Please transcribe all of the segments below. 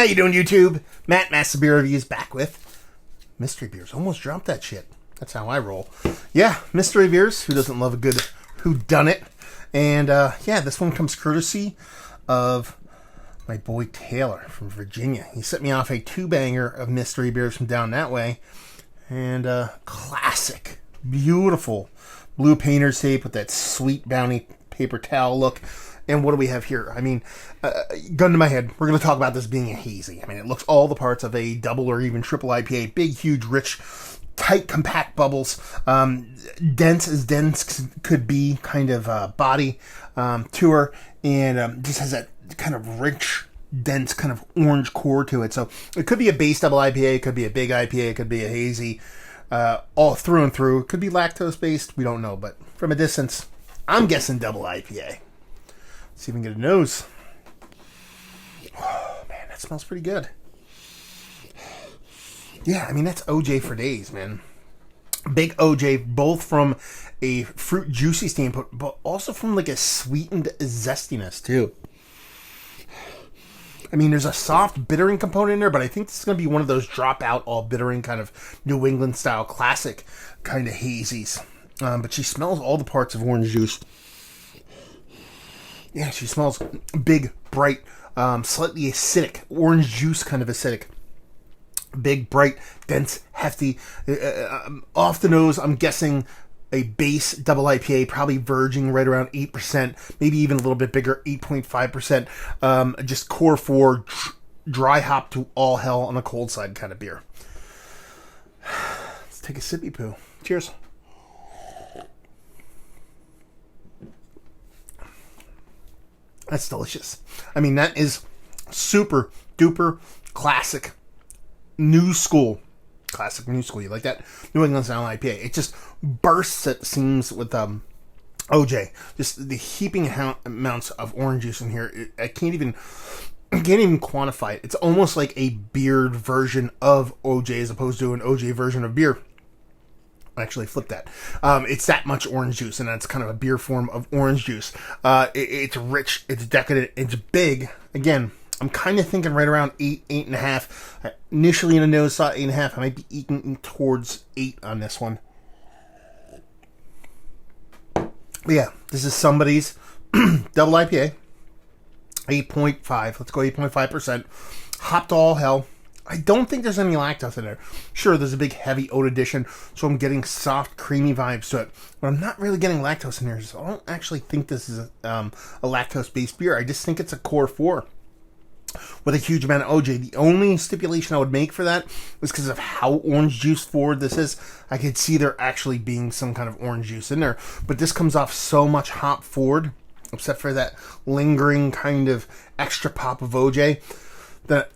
How you doing, YouTube? Matt, Master Beer Reviews, back with mystery beers. Almost dropped that shit. That's how I roll. Yeah, mystery beers. Who doesn't love a good whodunit? And yeah, this one comes courtesy of my boy Taylor from Virginia. He sent me off a 2-banger of mystery beers from down that way. And classic, beautiful blue painter's tape with that sweet bounty paper towel look. And what do we have here? I mean, gun to my head, we're going to talk about this being a hazy. I mean, it looks all the parts of a double or even triple IPA. Big, huge, rich, tight, compact bubbles. Dense as dense could be, kind of body to her. And just has that kind of rich, dense, kind of orange core to it. So it could be a base double IPA. It could be a big IPA. It could be a hazy. All through and through. It could be lactose-based. We don't know. But from a distance, I'm guessing double IPA. See if we can get a nose. Oh, man, that smells pretty good. Yeah, I mean, that's OJ for days, man. Big OJ, both from a fruit juicy standpoint, but also from like a sweetened zestiness, too. I mean, there's a soft bittering component in there, but I think this is going to be one of those drop-out, all bittering kind of New England-style classic kind of hazies. But she smells all the parts of orange juice. Yeah, she smells big, bright, slightly acidic, orange juice kind of acidic. Big, bright, dense, hefty. Off the nose, I'm guessing a base double IPA, probably verging right around 8%, maybe even a little bit bigger, 8.5%. Just core 4, dry hop to all hell on the cold side kind of beer. Let's take a sippy poo. Cheers. That's delicious. I mean, that is super duper classic new school. Classic new school. You like that? New England style IPA. It just bursts at the seams with OJ. Just the heaping amounts of orange juice in here. I can't even quantify it. It's almost like a beered version of OJ as opposed to an OJ version of beer. Actually, flip that. It's that much orange juice, and that's kind of a beer form of orange juice. It's rich, it's decadent, it's big. Again, I'm kind of thinking right around 8, 8.5. Initially in the nose saw 8.5. I might be eating towards 8 on this one. But yeah, this is somebody's double IPA. 8.5. Let's go 8.5%. Hopped all hell. I don't think there's any lactose in there. Sure, there's a big heavy oat addition, so I'm getting soft, creamy vibes to it. But I'm not really getting lactose in here, so I don't actually think this is a lactose-based beer. I just think it's a core 4 with a huge amount of OJ. The only stipulation I would make for that is because of how orange juice forward this is. I could see there actually being some kind of orange juice in there. But this comes off so much hop forward, except for that lingering kind of extra pop of OJ.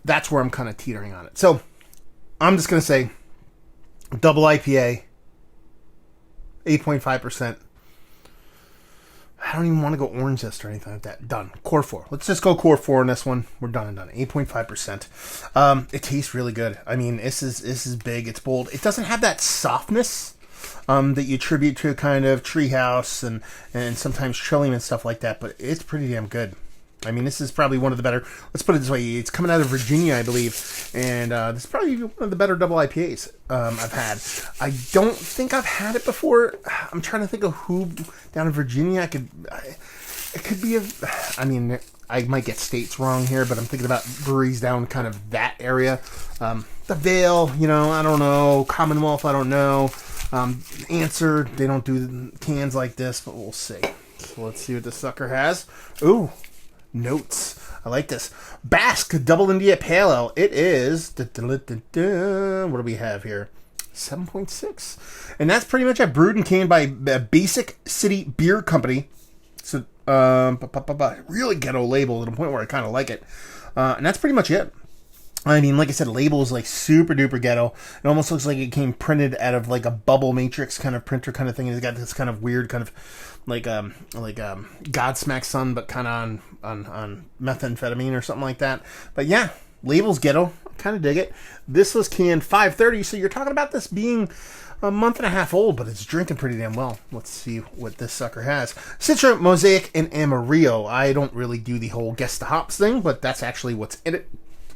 That's where I'm kind of teetering on it. So, I'm just going to say, double IPA, 8.5%. I don't even want to go orange zest or anything like that. Done. Core 4. Let's just go core 4 on this one. We're done and done. 8.5%. It tastes really good. I mean, this is big. It's bold. It doesn't have that softness that you attribute to kind of Treehouse and sometimes Trillium and stuff like that, but it's pretty damn good. I mean, this is probably one of the better, let's put it this way, it's coming out of Virginia, I believe, and this is probably one of the better double IPAs I've had. I don't think I've had it before. I'm trying to think of who down in Virginia it could be I might get states wrong here, but I'm thinking about breweries down kind of that area. The Vale, I don't know. Commonwealth, I don't know. Answer, they don't do cans like this, but we'll see. So let's see what this sucker has. Ooh. Notes. I like this. Basque Double India Pale Ale. It is... what do we have here? 7.6. And that's pretty much brewed and canned by Basic City Beer Company. So, really ghetto label to the point where I kind of like it. And that's pretty much it. I mean, like I said, label is like super duper ghetto. It almost looks like it came printed out of like a bubble matrix kind of printer kind of thing. It's got this kind of weird kind of like Godsmack Sun, but kind of on methamphetamine or something like that. But yeah, label's ghetto. I kind of dig it. This was canned 530, so you're talking about this being a month and a half old, but it's drinking pretty damn well. Let's see what this sucker has. Citra, Mosaic, and Amarillo. I don't really do the whole guess the hops thing, but that's actually what's in it.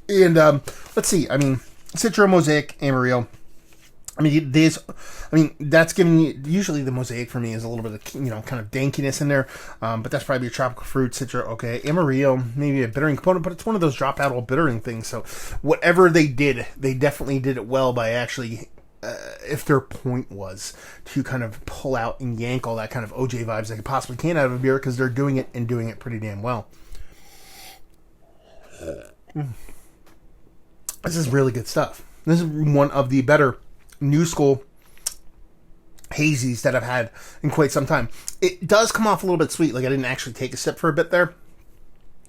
And let's see. I mean, Citra, Mosaic, Amarillo. I mean, that's giving you, usually the Mosaic for me is a little bit of, kind of dankiness in there, but that's probably your tropical fruit, Citra, okay. Amarillo, maybe a bittering component, but it's one of those drop out all bittering things, so whatever they did, they definitely did it well by actually, if their point was to kind of pull out and yank all that kind of OJ vibes they could possibly can out of a beer, because they're doing it and doing it pretty damn well. This is really good stuff. This is one of the better new school hazies that I've had in quite some time. It does come off a little bit sweet. Like, I didn't actually take a sip for a bit there.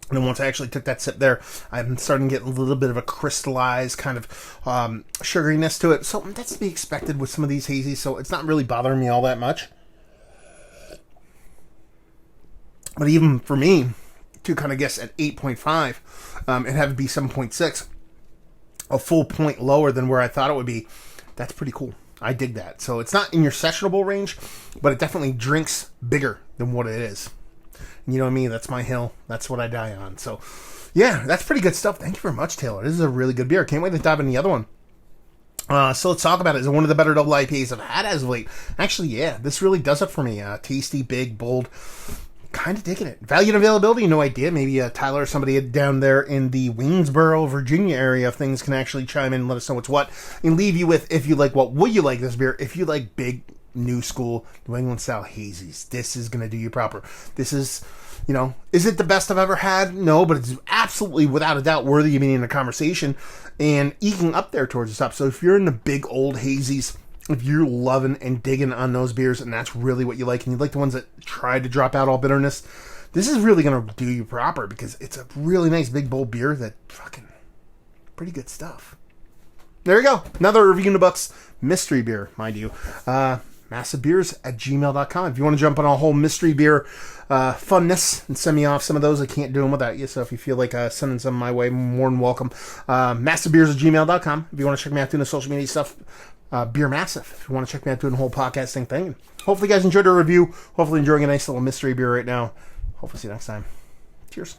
And then once I actually took that sip there, I'm starting to get a little bit of a crystallized kind of sugariness to it. So that's to be expected with some of these hazies. So it's not really bothering me all that much. But even for me, to kind of guess at 8.5 and have it be 7.6, a full point lower than where I thought it would be, that's pretty cool. I dig that. So it's not in your sessionable range, but it definitely drinks bigger than what it is. You know what I mean? That's my hill. That's what I die on. So, yeah, that's pretty good stuff. Thank you very much, Taylor. This is a really good beer. Can't wait to dive into the other one. So let's talk about it. It's one of the better double IPAs I've had as of late. Actually, yeah, this really does it for me. Tasty, big, bold. Kind of digging it. Value and availability, no idea. Maybe Tyler or somebody down there in the Waynesboro, Virginia area of things can actually chime in and let us know what's what. And leave you with, if you like what, will you like this beer? If you like big, new school, New England style hazies, this is going to do you proper. This is, is it the best I've ever had? No, but it's absolutely, without a doubt, worthy of being in a conversation and eking up there towards the top. So if you're in the big old hazies, if you're loving and digging on those beers and that's really what you like, and you like the ones that try to drop out all bitterness, this is really going to do you proper, because it's a really nice big bold beer that fucking pretty good stuff. There you go. Another review in the books. Mystery beer, mind you. massivebeers@gmail.com. If you want to jump on a whole mystery beer funness and send me off some of those, I can't do them without you. So if you feel like sending some my way, more than welcome. massivebeers@gmail.com. If you want to check me out doing the social media stuff, Beer Massive. If you want to check me out doing the whole podcasting thing. Hopefully you guys enjoyed our review. Hopefully enjoying a nice little mystery beer right now. Hopefully see you next time. Cheers.